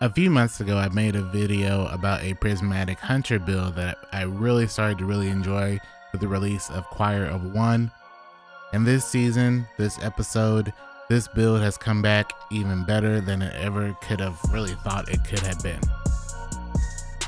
A few months ago, I made a video about a Prismatic Hunter build that I really started to enjoy with the release of Choir of One. And this season, this episode, this build has come back even better than it ever could have really thought it could have been.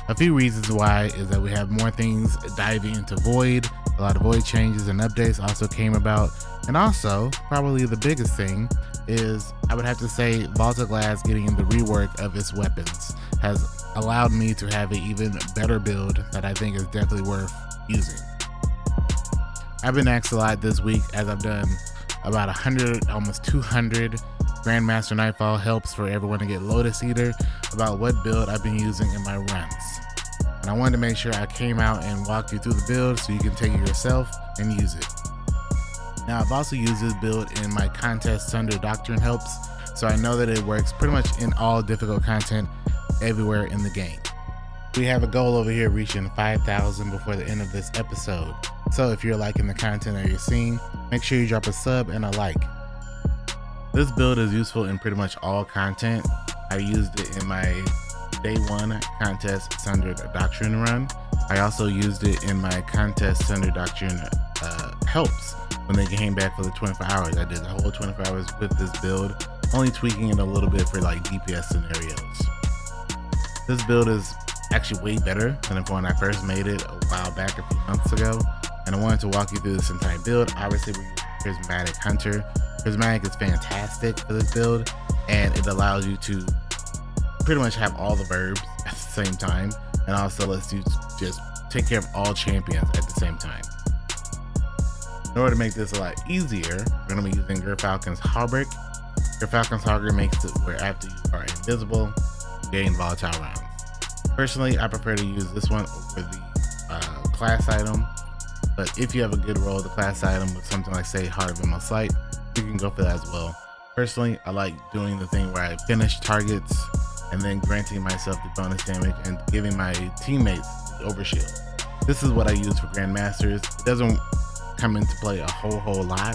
A few reasons why is that we have more things diving into Void. A lot of Void changes and updates also came about. And also, probably the biggest thing is, I would have to say, Vaulted Glass getting the rework of its weapons has allowed me to have an even better build that I think is definitely worth using. I've been asked a lot this week, as I've done about 100, almost 200 Grandmaster Nightfall helps for everyone to get Lotus Eater, about what build I've been using in my runs. And I wanted to make sure I came out and walked you through the build so you can take it yourself and use it. Now, I've also used this build in my Contest Thunder Doctrine helps, so I know that it works pretty much in all difficult content everywhere in the game. We have a goal over here reaching 5,000 before the end of this episode, so if you're liking the content that you're seeing, make sure you drop a sub and a like. This build is useful in pretty much all content. I used it in my Day 1 Contest Thunder Doctrine run. I also used it in my Contest Thunder Doctrine helps. When they came back for the 24 hours, I did the whole 24 hours with this build, only tweaking it a little bit for like DPS scenarios. This build is actually way better than when I first made it a while back, a few months ago, and I wanted to walk you through this entire build. Obviously, we're using Prismatic Hunter. Prismatic is fantastic for this build, and it allows you to pretty much have all the verbs at the same time, and also lets you just take care of all champions at the same time. In order to make this a lot easier, we're going to be using Gerfalcon's Hauberk. Gerfalcon's Hauberk makes it where after you are invisible, you gain volatile rounds. Personally, I prefer to use this one over the class item, but if you have a good roll of the class item with something like, say, Heart of Immortal Sight, you can go for that as well. Personally, I like doing the thing where I finish targets and then granting myself the bonus damage and giving my teammates the overshield. This is what I use for Grandmasters. It doesn't come into play a whole lot,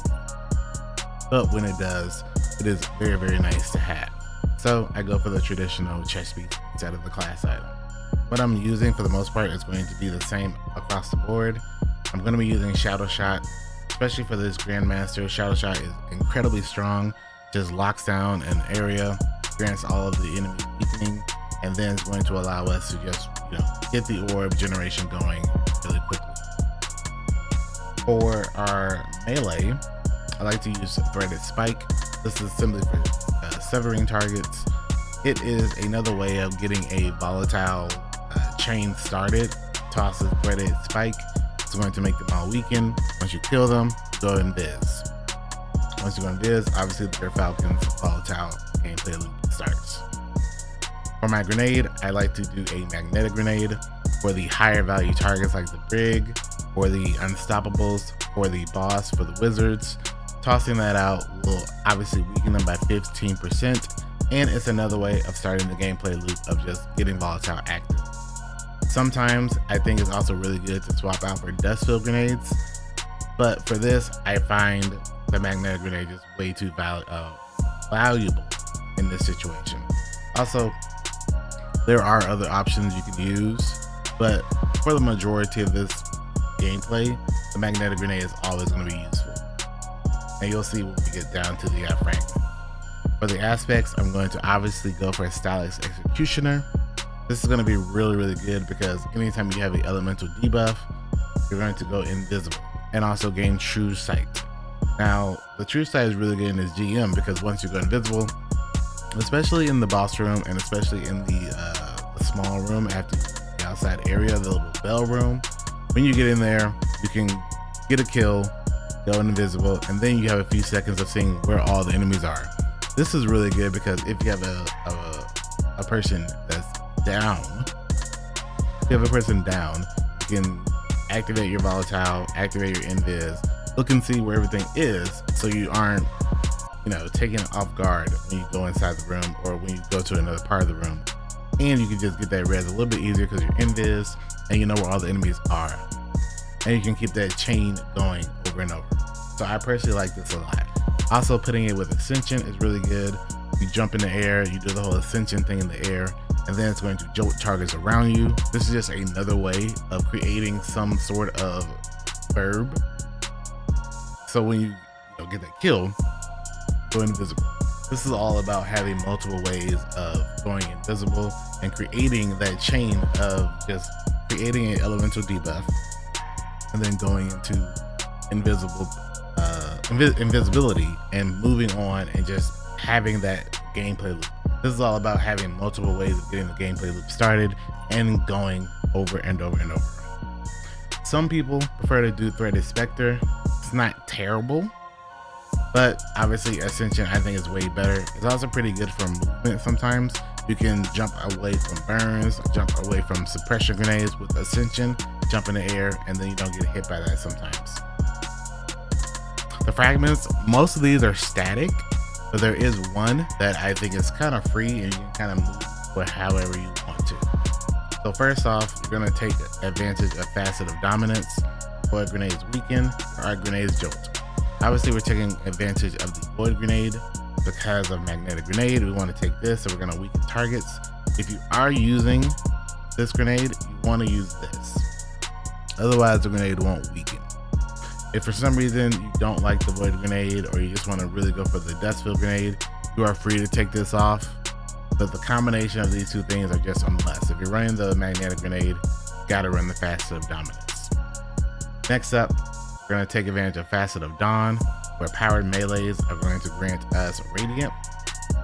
but when it does, it is very nice to have. So I go for the traditional chest piece instead of the class item. What I'm using for the most part is going to be the same across the board. I'm going to be using Shadow Shot, especially for this Grandmaster. Shadow Shot is incredibly strong, just locks down an area, grants all of the enemy weakening, and then it's going to allow us to just get the orb generation going really quickly. For our melee, I like to use Threaded Spike. This is simply for severing targets. It is another way of getting a volatile chain started. Tosses Threaded Spike. It's going to make them all weaken. Once you kill them, go invis. Once you go invis, obviously the Gerfalcon's volatile gameplay loop starts. For my grenade, I like to do a magnetic grenade for the higher value targets like the Brig, for the Unstoppables, for the boss, for the wizards. Tossing that out will obviously weaken them by 15%, and it's another way of starting the gameplay loop of just getting volatile active. Sometimes I think it's also really good to swap out for dust-filled grenades, but for this, I find the magnetic grenade is way too valuable in this situation. Also, there are other options you can use, but for the majority of this gameplay, the magnetic grenade is always going to be useful, and you'll see when we get down to the fragment. For the aspects, I'm going to obviously go for a Stylix Executioner. This is going to be really good because anytime you have an elemental debuff, you're going to go invisible and also gain True Sight. Now, the True Sight is really good in this GM because once you go invisible, especially in the boss room and especially in the small room after the outside area, the little bell room, when you get in there, you can get a kill, go invisible, and then you have a few seconds of seeing where all the enemies are. This is really good because if you have a person that's down, you can activate your volatile, activate your invis, look and see where everything is, so you aren't taken off guard when you go inside the room or when you go to another part of the room. And you can just get that res a little bit easier because you're invis and you know where all the enemies are, and you can keep that chain going over and over. So I personally like this a lot. Also, putting it with Ascension is really good. You jump in the air, you do the whole Ascension thing in the air, and then it's going to jolt targets around you. This is just another way of creating some sort of verb. So when you get that kill, go invisible. This is all about having multiple ways of going invisible and creating that chain of just creating an elemental debuff and then going into invisibility and moving on and just having that gameplay loop. This is all about having multiple ways of getting the gameplay loop started and going over and over and over. Some people prefer to do Threaded Spectre. It's not terrible, but obviously Ascension I think is way better. It's also pretty good for movement sometimes. You can jump away from burns, jump away from suppression grenades with Ascension, jump in the air, and then you don't get hit by that sometimes. The fragments, most of these are static, but there is one that I think is kind of free and you can kind of move however you want to. So first off, you're going to take advantage of Facet of Dominance. Void Grenades weaken, Arc Grenades jolt. Obviously we're taking advantage of the Void Grenade because of Magnetic Grenade. We want to take this, so we're going to weaken targets. If you are using this grenade, you want to use this. Otherwise the grenade won't weaken. If for some reason you don't like the Void Grenade or you just want to really go for the Dustfield Grenade, you are free to take this off. But the combination of these two things are just a must. If you're running the Magnetic Grenade, you gotta run the Facet of Dominance. Next up, we're going to take advantage of Facet of Dawn, where powered melees are going to grant us Radiant.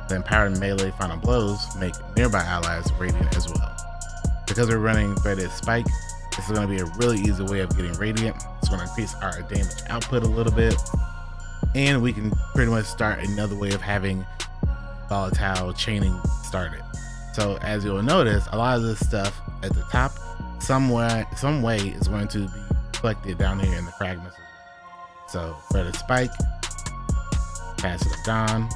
Then powered melee final blows make nearby allies Radiant as well. Because we're running Threaded Spike, this is going to be a really easy way of getting Radiant. It's going to increase our damage output a little bit, and we can pretty much start another way of having volatile chaining started. So as you'll notice, a lot of this stuff at the top, some way is going to be reflected down here in the fragments. So Threaded Spike, Facet of Dawn,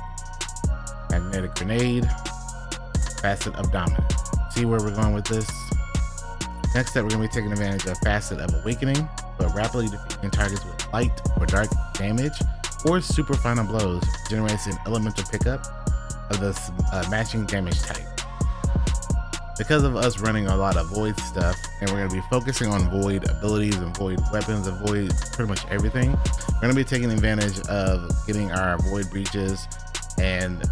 Magnetic Grenade, Facet of Dominance. See where we're going with this? Next up, we're going to be taking advantage of Facet of Awakening, but rapidly defeating targets with light or dark damage, or super final blows generates an elemental pickup of the matching damage type. Because of us running a lot of void stuff, and we're going to be focusing on void abilities and void weapons and void pretty much everything, we're going to be taking advantage of getting our void breaches, and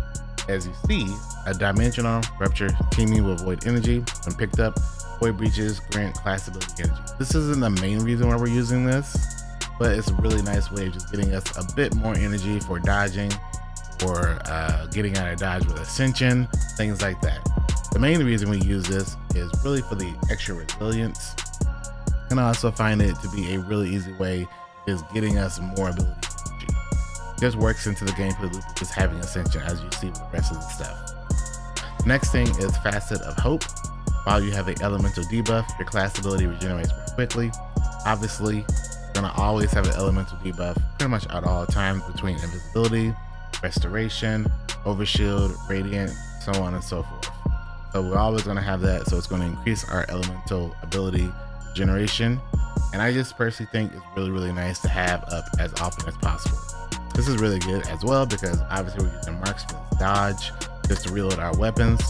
as you see, a dimensional rupture teaming with void energy. When picked up, void breaches grant class ability energy. This isn't the main reason why we're using this, but it's a really nice way of just getting us a bit more energy for dodging or getting out of dodge with Ascension, things like that. The main reason we use this is really for the extra resilience, and I also find it to be a really easy way is getting us more ability energy. Just works into the gameplay loop just having Ascension, as you see with the rest of the stuff. Next thing is Facet of Hope. While you have an elemental debuff, your class ability regenerates more quickly. Obviously, you're gonna always have an elemental debuff pretty much at all times between invisibility, restoration, overshield, radiant, so on and so forth. So we're always going to have that, so it's going to increase our elemental ability generation, and I just personally think it's really nice to have up as often as possible. This is really good as well because obviously we're using Marksman's Dodge just to reload our weapons.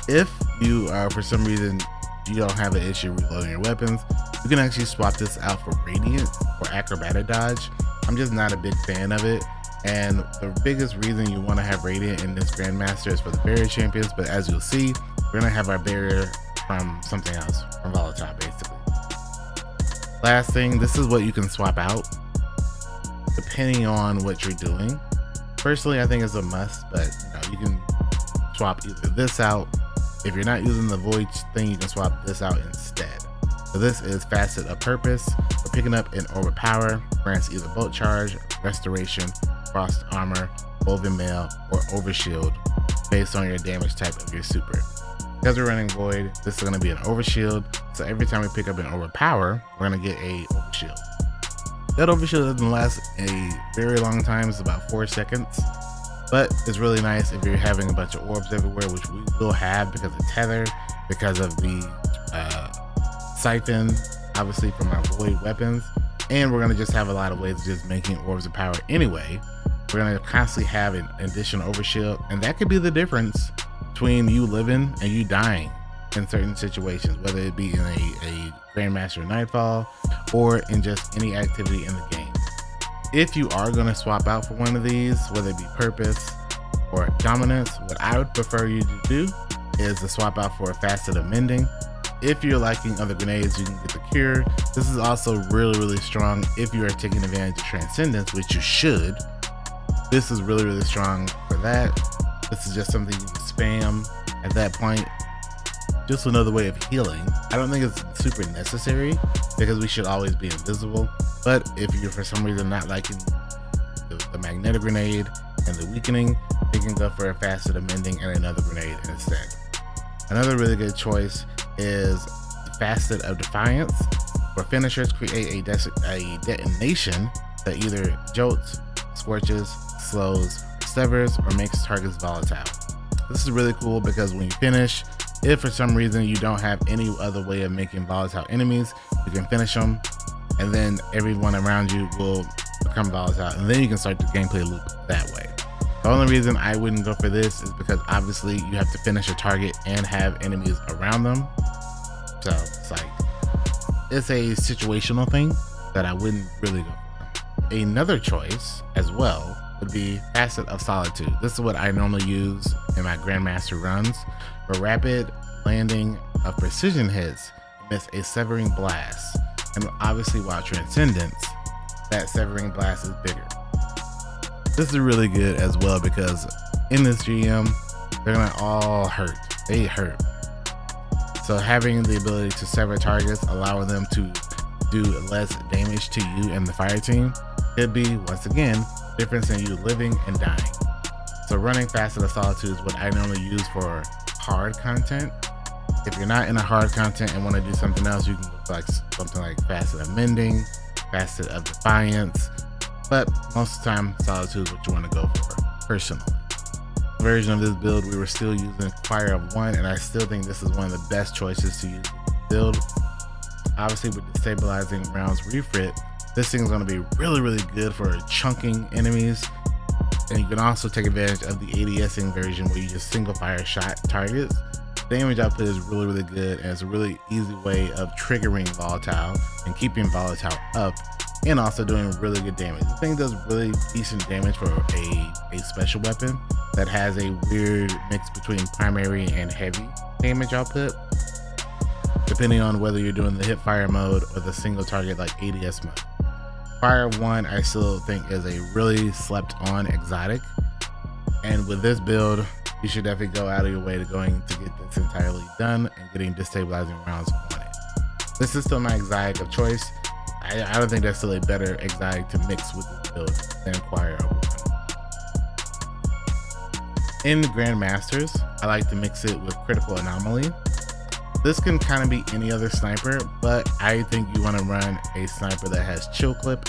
If you are for some reason you don't have an issue reloading your weapons, you can actually swap this out for Radiant or Acrobatic Dodge. I'm just not a big fan of it. And the biggest reason you want to have Radiant in this Grandmaster is for the barrier champions, but as you'll see, we're going to have our barrier from something else, from Volatile basically. Last thing, this is what you can swap out depending on what you're doing. Personally, I think it's a must, but you can swap either this out. If you're not using the Void thing, you can swap this out instead. So this is Facet of Purpose. For picking up an Overpower, grants either Bolt Charge, Restoration, Frost Armor, Woven Mail, or Overshield based on your damage type of your super. Because we're running Void, this is going to be an Overshield, so every time we pick up an Overpower, we're going to get a Overshield. That Overshield doesn't last a very long time, it's about 4 seconds, but it's really nice if you're having a bunch of orbs everywhere, which we will have because of Tether, because of the Siphon, obviously from our Void weapons, and we're going to just have a lot of ways of just making orbs of power anyway. We're going to constantly have an additional Overshield, and that could be the difference between you living and you dying in certain situations, whether it be in a Grandmaster Nightfall or in just any activity in the game. If you are going to swap out for one of these, whether it be Purpose or Dominance, what I would prefer you to do is to swap out for a Facet of Mending. If you're liking other grenades, you can get the Cure. This is also really strong if you are taking advantage of Transcendence, which you should. This is really strong for that. This is just something you can spam at that point. Just another way of healing. I don't think it's super necessary because we should always be invisible. But if you're for some reason not liking the Magnetic Grenade and the Weakening, you can go for a Facet of Mending and another grenade instead. Another really good choice is the Facet of Defiance, where finishers create a detonation that either jolts, scorches, slows, severs, or makes targets volatile. This is really cool because when you finish, if for some reason you don't have any other way of making volatile enemies, you can finish them, and then everyone around you will become volatile, and then you can start the gameplay loop that way. The only reason I wouldn't go for this is because obviously you have to finish a target and have enemies around them. So it's a situational thing that I wouldn't really go for. Another choice as well would be Facet of Solitude. This is what I normally use in my Grandmaster runs. For rapid landing of precision hits, miss a Severing Blast. And obviously while Transcendence, that Severing Blast is bigger. This is really good as well because in this GM, they're gonna all hurt. They hurt. So having the ability to sever targets, allowing them to do less damage to you and the fire team, could be, once again, difference in you living and dying. So running Facet of Solitude is what I normally use for hard content. If you're not in a hard content and want to do something else, you can go for like something like Facet of Mending, Facet of Defiance, but most of the time Solitude is what you want to go for personally. Version of this build, we were still using Choir of One, and I still think this is one of the best choices to use build. Obviously with the stabilizing rounds refit, this thing's going to be really good for chunking enemies, and you can also take advantage of the ADSing version where you just single fire shot targets. Damage output is really good, and it's a really easy way of triggering volatile and keeping volatile up, and also doing really good damage. This thing does really decent damage for a special weapon that has a weird mix between primary and heavy damage output, depending on whether you're doing the hip fire mode or the single target like ADS mode. Fire 1 I still think is a really slept on exotic, and with this build you should definitely go out of your way to going to get this entirely done and getting destabilizing rounds on it. This is still my exotic of choice. I don't think there's still a better exotic to mix with this build than Choir of One. In Grandmasters, I like to mix it with Critical Anomaly. This can kind of be any other sniper, but I think you want to run a sniper that has Chill Clip.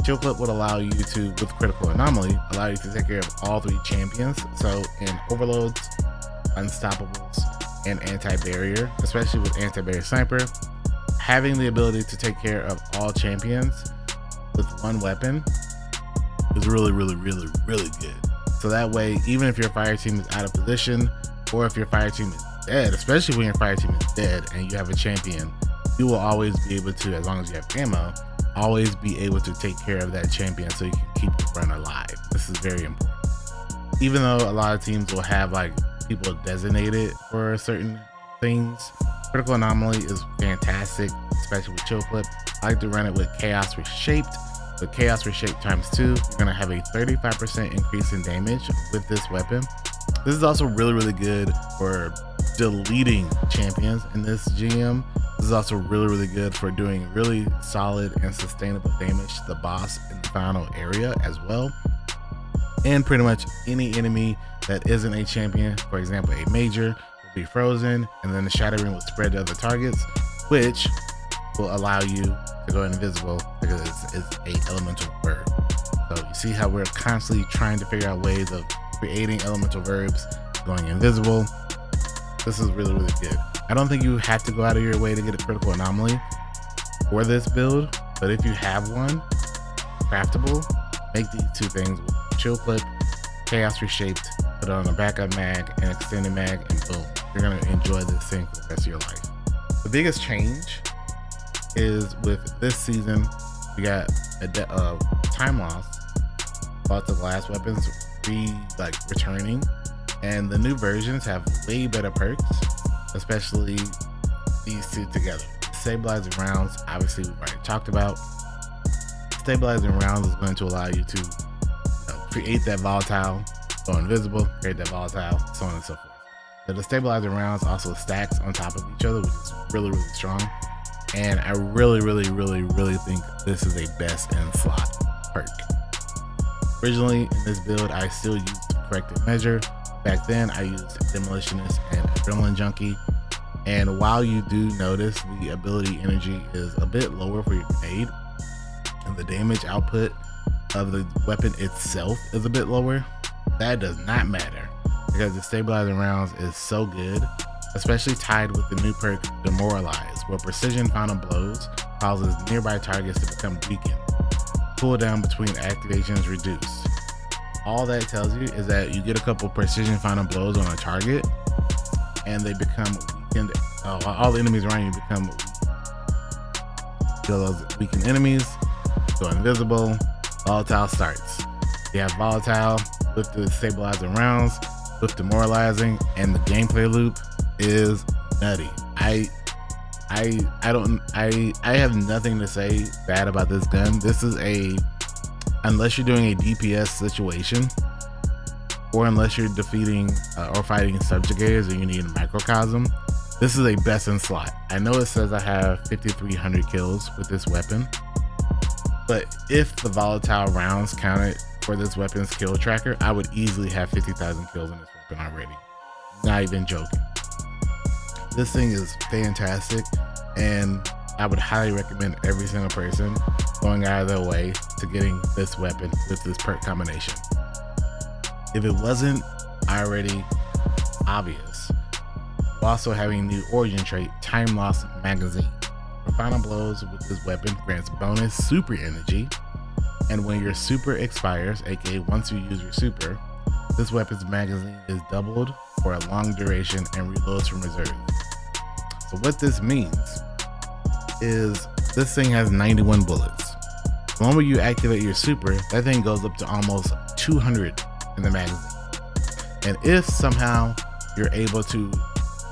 Chill Clip would allow you to, with Critical Anomaly, allow you to take care of all three champions. So in Overloads, Unstoppables, and Anti-Barrier, especially with Anti-Barrier Sniper, having the ability to take care of all champions with one weapon is really good. So that way, even if your fire team is out of position, or if your fire team is dead, especially when your fire team is dead and you have a champion, you will always be able to, as long as you have ammo, always be able to take care of that champion so you can keep the run alive. This is very important. Even though a lot of teams will have like people designated for certain things, Critical Anomaly is fantastic, especially with Chill Clip. I like to run it with Chaos Reshaped. With Chaos Reshaped times 2, you're going to have a 35% increase in damage with this weapon. This is also really good for deleting champions in this GM. This is also really good for doing really solid and sustainable damage to the boss in the final area as well. And pretty much any enemy that isn't a champion, for example a major, will be frozen, and then the shattering will spread to other targets, which will allow you to go invisible because it's a elemental verb. So you see how we're constantly trying to figure out ways of creating elemental verbs, going invisible. This is really good. I don't think you have to go out of your way to get a Critical Anomaly for this build, but if you have one craftable, make these two things with Chill Clip, Chaos Reshaped, put on a backup mag, an extended mag, and boom, you're gonna enjoy this thing for the rest of your life. The biggest change is with this season, we got a time loss about the glass weapons returning, and the new versions have way better perks, especially these two together. Stabilizing rounds, obviously we've already talked about. Stabilizing rounds is going to allow you to create that volatile, go invisible, create that volatile, so on and so forth. But the stabilizing rounds also stacks on top of each other, which is really, really strong. And I really think this is a best in slot perk. Originally in this build, I still used corrective measure. Back then I used demolitionist and adrenaline junkie. And while you do notice the ability energy is a bit lower for your grenade, and the damage output of the weapon itself is a bit lower, that does not matter because the stabilizing rounds is so good, especially tied with the new perk Demoralize, where precision final blows causes nearby targets to become weakened. Cooldown between activations reduced. All that tells you is that you get a couple precision final blows on a target and they become weakened. All the enemies around you become weak. Kill those weakened enemies, go invisible, volatile starts. You have volatile with the stabilizing rounds, with demoralizing, and the gameplay loop is nutty. I have nothing to say bad about this gun. This is unless you're doing a DPS situation, or unless you're defeating or fighting subjugators and you need a microcosm, this is a best in slot. I know it says I have 5,300 kills with this weapon, but if the volatile rounds counted for this weapon's kill tracker, I would easily have 50,000 kills in this weapon already. Not even joking. This thing is fantastic, and I would highly recommend every single person going out of their way to getting this weapon with this perk combination. If it wasn't already obvious, we're also having new origin trait, Time Loss Magazine. For final blows with this weapon grants bonus super energy, and when your super expires, aka once you use your super, this weapon's magazine is doubled for a long duration and reloads from reserve. So what this means is this thing has 91 bullets. The moment you activate your super, that thing goes up to almost 200 in the magazine. And if somehow you're able to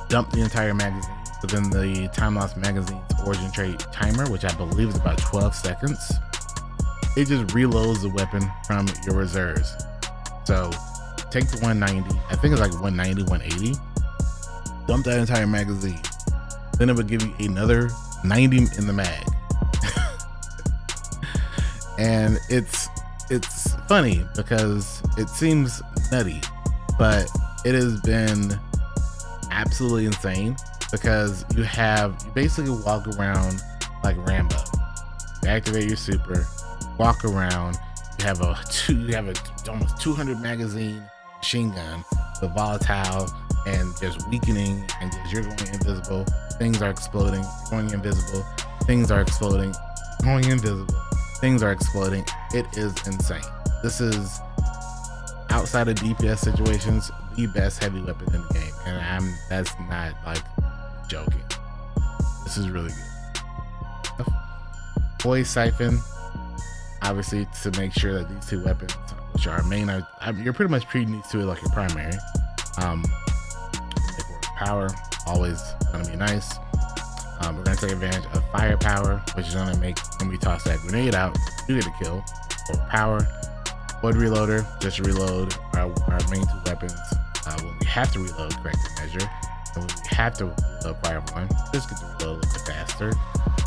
dump the entire magazine within the Time Loss Magazine's origin trait timer, which I believe is about 12 seconds, it just reloads the weapon from your reserves. So take the 190, I think it's like 190, 180, dump that entire magazine. Then it would give you another 90 in the mag. And it's funny because it seems nutty, but it has been absolutely insane because you basically walk around like Rambo. You activate your super, walk around, you have a almost 200 magazine machine gun, the volatile and just weakening, and just you're going invisible, things are exploding, going invisible, things are exploding, going invisible, things are exploding. It is insane. This is, outside of DPS situations, the best heavy weapon in the game, and that's not like joking. This is really good. Poise Siphon, obviously to make sure that these two weapons, which are main, you're pretty much treating these two like your primary. Power, always gonna be nice. We're gonna take advantage of firepower, which is gonna make when we toss that grenade out, you get a kill. Or power. Wood reloader, just reload our main two weapons. When we have to reload corrective measure, and when we have to reload fire one, just get to reload a little bit faster.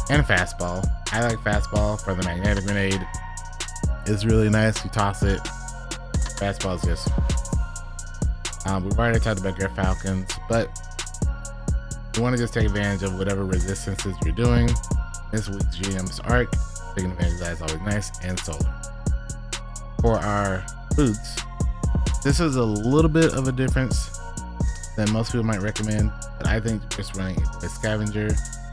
And fastball. I like fastball for the magnetic grenade. It's really nice. You toss it. Fastball is just. We've already talked about Great Falcons, but you want to just take advantage of whatever resistances you're doing. This week's GM's Arc, taking advantage of that is always nice, and Solar. For our boots, this is a little bit of a difference than most people might recommend, but I think just running a scavenger,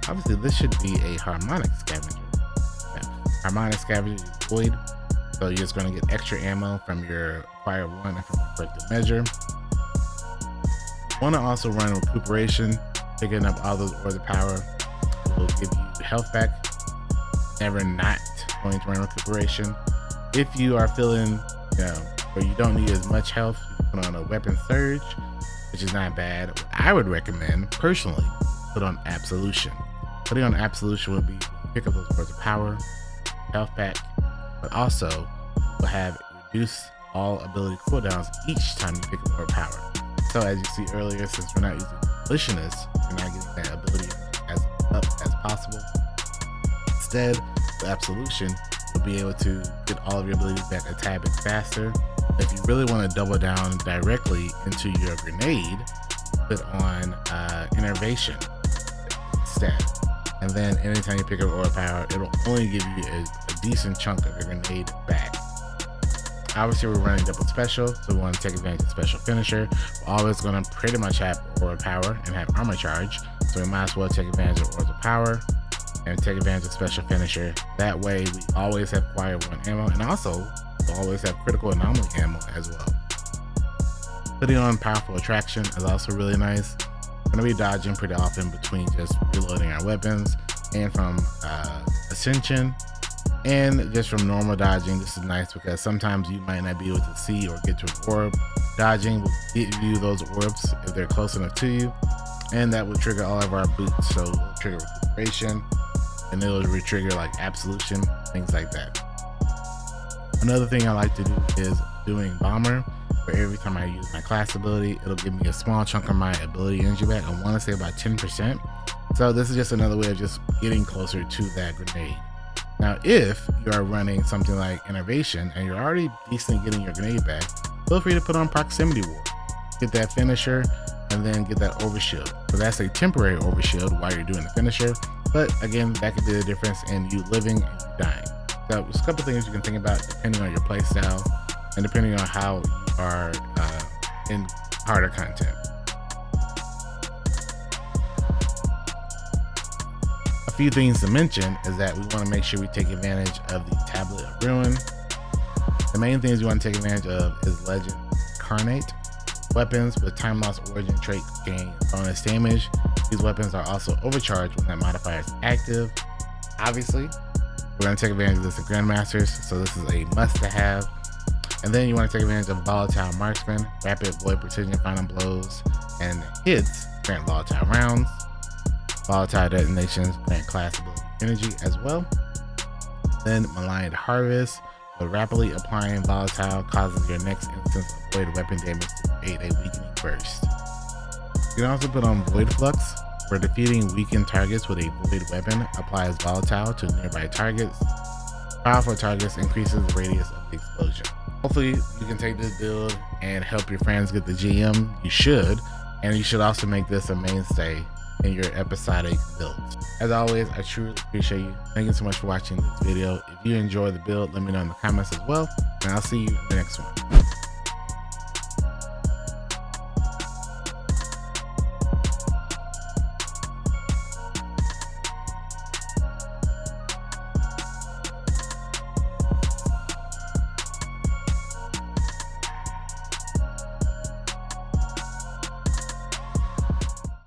obviously this should be a harmonic scavenger. Yeah. Harmonic scavenger is void, so you're just going to get extra ammo from your acquire one and from corrective measure. Want to also run recuperation, picking up all those orbs of power will give you health back. Never not going to run recuperation. If you are feeling, where you don't need as much health, you put on a weapon surge, which is not bad. What I would recommend personally, put on absolution. Putting on absolution would be pick up those orbs of power, health back, but also will have reduced all ability cooldowns each time you pick up more power. So as you see earlier, since we're not using abolitionist, we're not getting that ability as up as possible. Instead, with absolution, you'll be able to get all of your abilities back a tad bit faster. If you really want to double down directly into your grenade, put on innervation instead. And then anytime you pick up aura power, it'll only give you a decent chunk of your grenade back. Obviously, we're running double special, so we want to take advantage of special finisher. We're always going to pretty much have aura power and have armor charge, so we might as well take advantage of aura power and take advantage of special finisher. That way, we always have Choir 1 ammo, and also we'll always have critical anomaly ammo as well. Putting on powerful attraction is also really nice. We're going to be dodging pretty often between just reloading our weapons and from ascension. And just from normal dodging, this is nice because sometimes you might not be able to see or get to an orb. Dodging will get you those orbs if they're close enough to you, and that will trigger all of our boots. So it'll trigger recuperation, and it'll re-trigger like absolution, things like that. Another thing I like to do is doing bomber, where every time I use my class ability, it'll give me a small chunk of my ability energy back. I want to say about 10%. So this is just another way of just getting closer to that grenade. Now, if you are running something like innervation and you're already decently getting your grenade back, feel free to put on proximity ward. Get that finisher and then get that overshield. So that's a temporary overshield while you're doing the finisher. But again, that could be the difference in you living and you dying. So there's a couple things you can think about depending on your playstyle and depending on how you are in harder content. A few things to mention is that we want to make sure we take advantage of the Tablet of Ruin. The main things you want to take advantage of is Legend Incarnate. Weapons with time loss origin trait gain bonus damage. These weapons are also overcharged when that modifier is active. Obviously, we're going to take advantage of this at Grandmasters, so this is a must to have. And then you want to take advantage of Volatile Marksman, Rapid Void Precision Final Blows, and hits grant volatile rounds. Volatile detonations grant class ability energy as well. Then Maligned Harvest, but rapidly applying volatile causes your next instance of void weapon damage to create a weakening burst. You can also put on Void Flux, where defeating weakened targets with a void weapon applies volatile to nearby targets. Powerful targets increases the radius of the explosion. Hopefully you can take this build and help your friends get the GM. You should, and you should also make this a mainstay in your episodic builds. As always, I truly appreciate you. Thank you so much for watching this video. If you enjoy the build, let me know in the comments as well, and I'll see you in the next one.